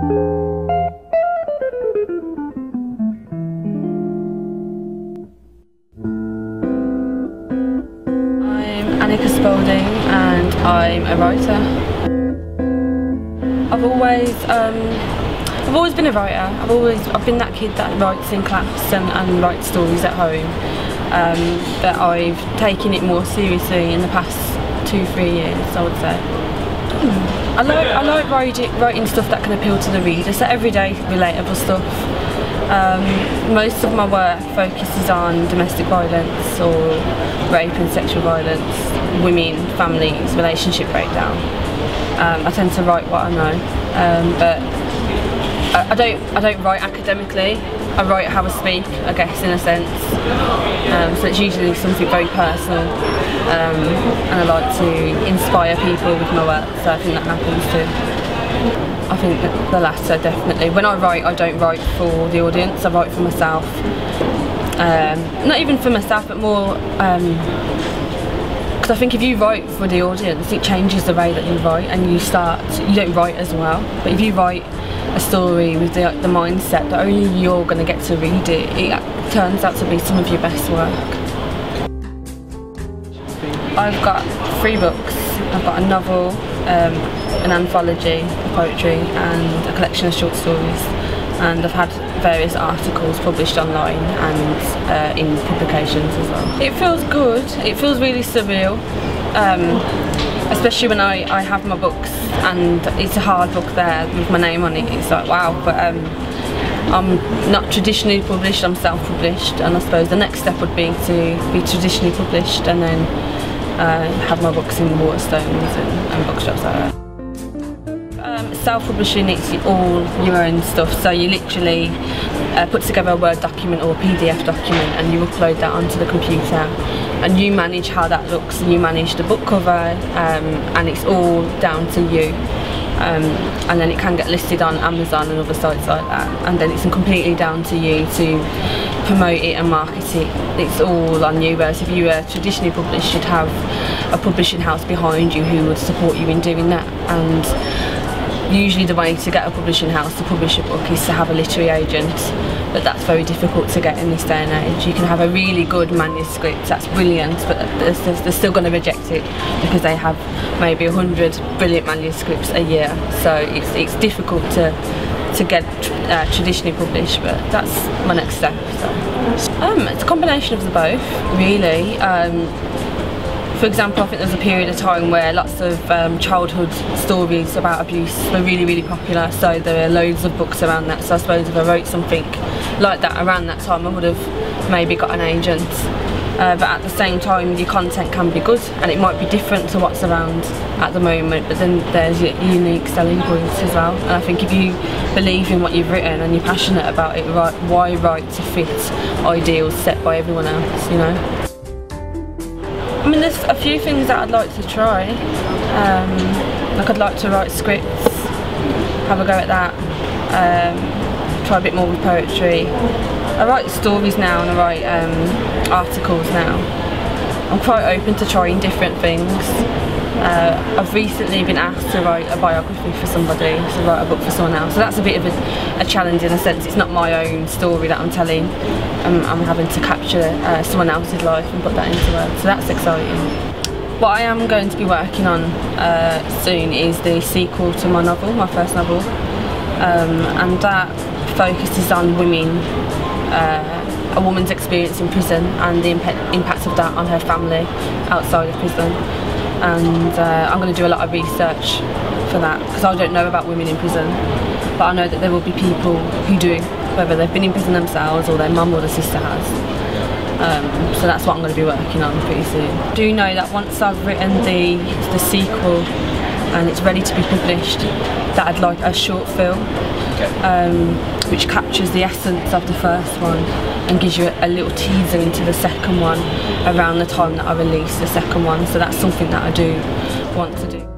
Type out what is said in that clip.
I'm Annika Spalding and I'm a writer. I've always been a writer. I've been that kid that writes in class and writes stories at home. But I've taken it more seriously in the past 2-3 years, I would say. I like writing stuff that can appeal to the reader, so everyday relatable stuff. Most of my work focuses on domestic violence or rape and sexual violence, women, families, relationship breakdown. I tend to write what I know, but I don't write academically. I write how I speak, I guess, in a sense. So it's usually something very personal, and I like to inspire people with my work, so I think that happens too. I think that the latter, definitely. When I write, I don't write for the audience, I write for myself. Not even for myself, but more because I think if you write for the audience, it changes the way that you write, and you don't write as well. But if you write a story with the mindset that only you're going to get to read it, it turns out to be some of your best work. I've got 3 books. I've got a novel, an anthology of poetry and a collection of short stories, and I've had various articles published online and in publications as well. It feels good, it feels really surreal, especially when I have my books and it's a hard book there with my name on it. It's like wow, but I'm not traditionally published, I'm self-published, and I suppose the next step would be to be traditionally published and then have my books in Waterstones and bookshops like that. Self-publishing, it's all your own stuff, so you literally put together a Word document or a PDF document and you upload that onto the computer, and you manage how that looks, and you manage the book cover, and it's all down to you. And then it can get listed on Amazon and other sites like that, and then it's completely down to you to promote it and market it. It's all on you, whereas if you were traditionally published, you'd have a publishing house behind you who would support you in doing that. And usually the way to get a publishing house to publish a book is to have a literary agent, but that's very difficult to get in this day and age. You can have a really good manuscript, that's brilliant, but they're still going to reject it because they have maybe 100 brilliant manuscripts a year, so it's difficult to get traditionally published, but that's my next step. So. It's a combination of the both, really. For example, I think there was a period of time where lots of childhood stories about abuse were really popular, so there were loads of books around that. So I suppose if I wrote something like that around that time, I would have maybe got an agent. But at the same time, your content can be good, and it might be different to what's around at the moment, but then there's your unique selling points as well. And I think if you believe in what you've written and you're passionate about it, why write to fit ideals set by everyone else, you know? I mean, there's a few things that I'd like to try. Like I'd like to write scripts, have a go at that, try a bit more with poetry. I write stories now and I write articles now. I'm quite open to trying different things. I've recently been asked to write a biography for somebody, to write a book for someone else. So that's a bit of a challenge in a sense. It's not my own story that I'm telling. I'm having to capture someone else's life and put that into words. So that's exciting. What I am going to be working on soon is the sequel to my novel, my first novel. And that focuses on women, a woman's experience in prison and the impact of that on her family outside of prison. And I'm going to do a lot of research for that because I don't know about women in prison, but I know that there will be people who do, whether they've been in prison themselves or their mum or their sister has. So that's what I'm going to be working on pretty soon. I do know that once I've written the sequel and it's ready to be published, that I'd like a short film which captures the essence of the first one and gives you a little teaser into the second one around the time that I release the second one. So that's something that I do want to do.